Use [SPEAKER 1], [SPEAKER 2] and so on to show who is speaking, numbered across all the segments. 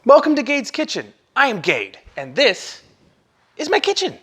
[SPEAKER 1] Welcome to Gade's Kitchen. I am Gade, and this is my kitchen.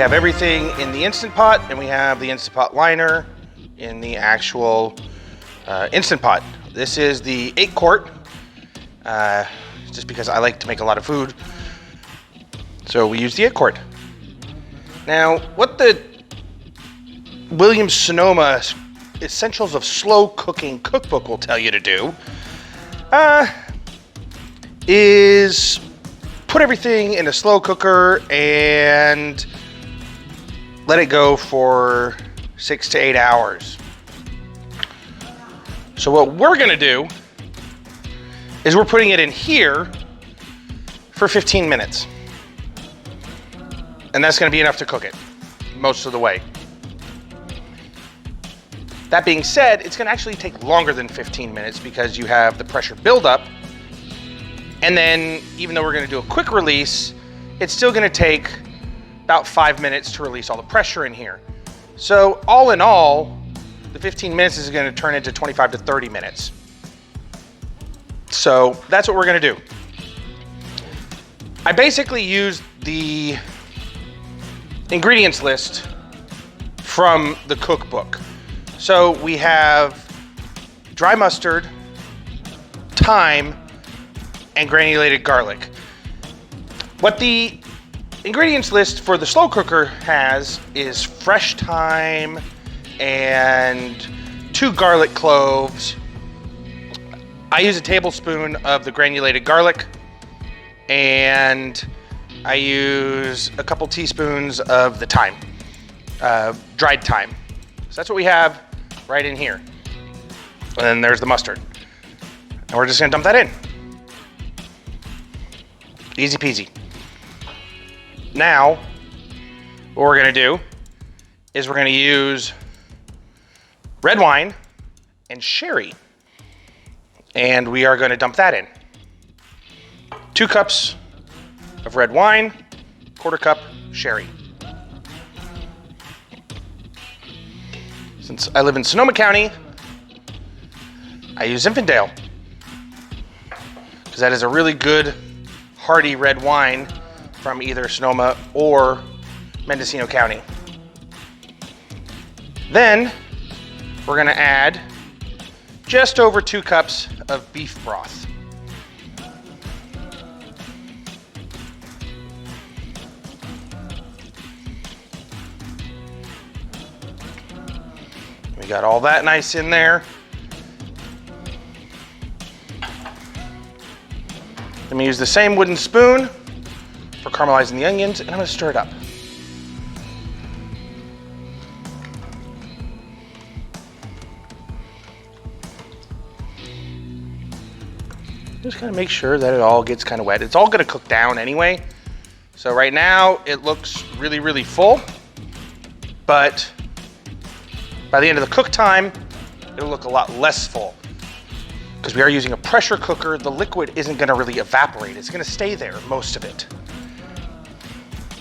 [SPEAKER 1] have everything in the Instant Pot, and we have the Instant Pot liner in the actual Instant Pot. This is the 8-quart, just because I like to make a lot of food. So we use the 8-quart. Now, what the Williams-Sonoma Essentials of Slow Cooking Cookbook will tell you to do is put everything in a slow cooker and let it go for 6 to 8 hours. So what we're gonna do is we're putting it in here for 15 minutes. And that's gonna be enough to cook it most of the way. That being said, it's gonna actually take longer than 15 minutes because you have the pressure buildup. And then even though we're gonna do a quick release, it's still gonna take about 5 minutes to release all the pressure in here. So all in all, the 15 minutes is gonna turn into 25 to 30 minutes. So that's what we're gonna do. I basically used the ingredients list from the cookbook. So we have dry mustard, thyme, and granulated garlic. What the ingredients list for the slow cooker has is fresh thyme and 2 garlic cloves. I use a tablespoon of the granulated garlic, and I use a couple teaspoons of the thyme, dried thyme. So that's what we have right in here. And then there's the mustard. And we're just gonna dump that in. Easy peasy. Now, what we're gonna do is we're gonna use red wine and sherry. And we are gonna dump that in. 2 cups of red wine, 1/4 cup sherry. Since I live in Sonoma County, I use Zinfandel, because that is a really good, hearty red wine from either Sonoma or Mendocino County. Then we're gonna add just over 2 cups of beef broth. We got all that nice in there. Let me use the same wooden spoon for caramelizing the onions, and I'm gonna stir it up. Just kind of make sure that it all gets kind of wet. It's all gonna cook down anyway. So right now it looks really, really full, but by the end of the cook time, it'll look a lot less full. Because we are using a pressure cooker, the liquid isn't gonna really evaporate. It's gonna stay there, most of it.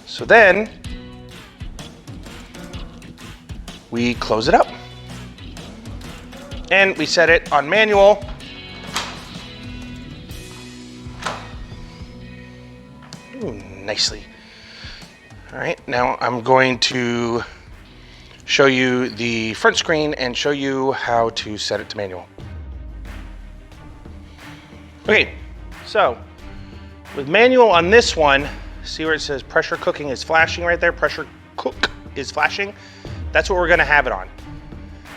[SPEAKER 1] So then, we close it up. And we set it on manual. Ooh, nicely. All right, now I'm going to show you the front screen and show you how to set it to manual. Okay, so with manual on this one, see where it says pressure cooking is flashing right there? Pressure cook is flashing. That's what we're gonna have it on.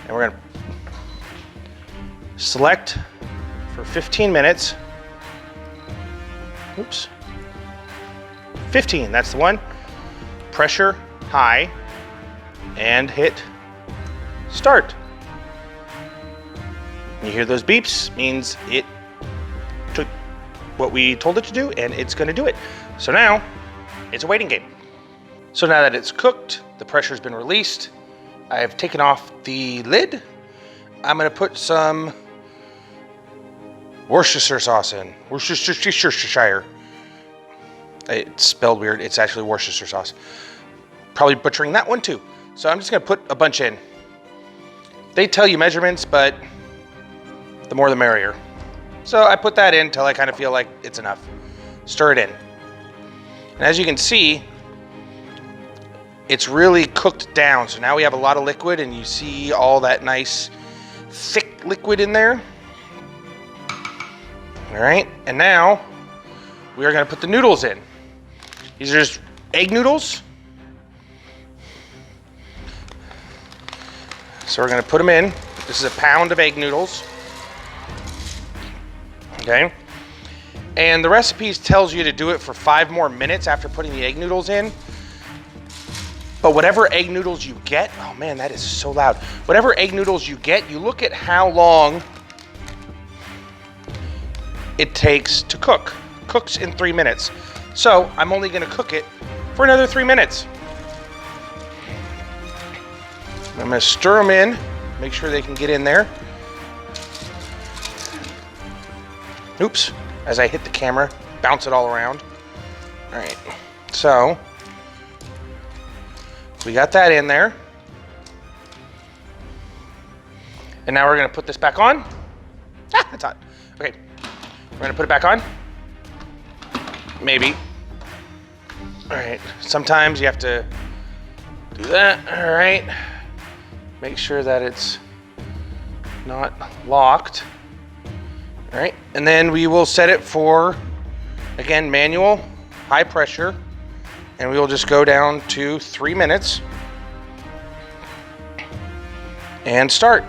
[SPEAKER 1] And we're gonna select for 15 minutes. Oops. 15, that's the one. Pressure high and hit start. You hear those beeps, means it took what we told it to do and it's gonna do it. So now it's a waiting game. So now that it's cooked, the pressure's been released, I have taken off the lid. I'm gonna put some Worcestershire sauce in. Worcestershire. It's spelled weird, it's actually Worcestershire sauce. Probably butchering that one too. So I'm just gonna put a bunch in. They tell you measurements, but the more the merrier. So I put that in until I kind of feel like it's enough. Stir it in. And as you can see, it's really cooked down. So now we have a lot of liquid, and you see all that nice thick liquid in there. All right, and now we are going to put the noodles in. These are just egg noodles. So we're going to put them in. This is a pound of egg noodles. Okay. And the recipe tells you to do it for 5 more minutes after putting the egg noodles in. But whatever egg noodles you get, oh man, that is so loud. Whatever egg noodles you get, you look at how long it takes to cook. Cooks in 3 minutes. So I'm only going to cook it for another 3 minutes. I'm going to stir them in, make sure they can get in there. Oops, as I hit the camera, bounce it all around. All right, so we got that in there. And now we're going to put this back on. Ah, that's hot. Okay, we're going to put it back on. Maybe. All right, sometimes you have to do that. All right, make sure that it's not locked. All right, and then we will set it for, again, manual, high pressure, and we will just go down to 3 minutes and start.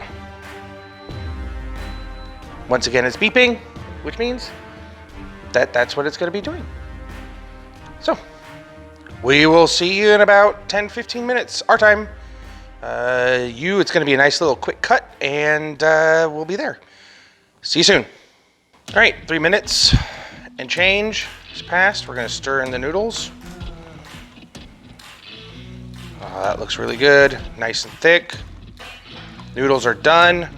[SPEAKER 1] Once again, it's beeping, which means that's what it's going to be doing. So we will see you in about 10-15 minutes, our time. It's going to be a nice little quick cut, and we'll be there. See you soon. All right, 3 minutes and change is passed. We're going to stir in the noodles. That looks really good, nice and thick. Noodles are done.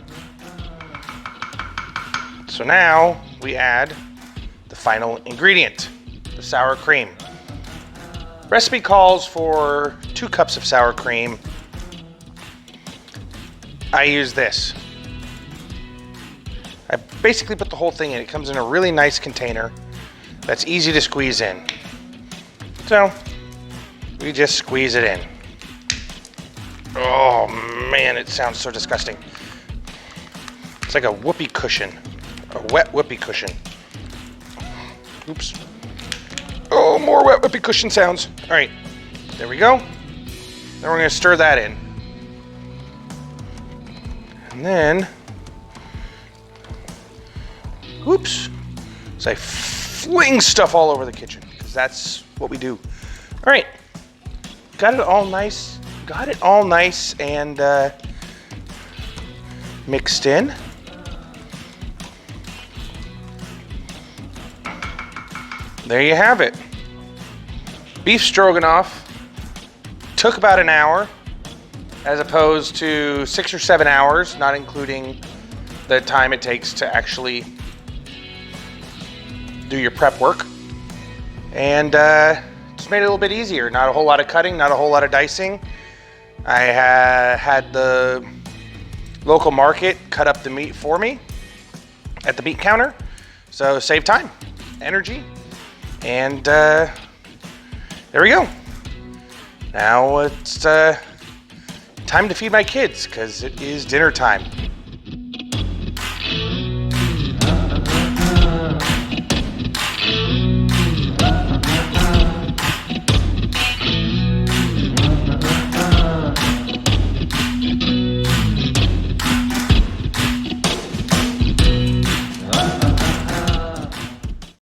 [SPEAKER 1] So now we add the final ingredient, the sour cream. Recipe calls for 2 cups of sour cream. I use this. I basically put the whole thing in. It comes in a really nice container that's easy to squeeze in. So we just squeeze it in. Oh man, it sounds so disgusting. It's like a whoopee cushion, a wet whoopee cushion. Oops. Oh, more wet whoopee cushion sounds. All right, there we go. Then we're gonna stir that in. And then, oops, so I fling stuff all over the kitchen, because that's what we do. All right, got it all nice and mixed in. There you have it. Beef stroganoff took about an hour, as opposed to 6 or 7 hours, not including the time it takes to actually do your prep work. And just made it a little bit easier. Not a whole lot of cutting, not a whole lot of dicing. I had the local market cut up the meat for me at the meat counter. So save time, energy, and there we go. Now it's time to feed my kids, because it is dinner time.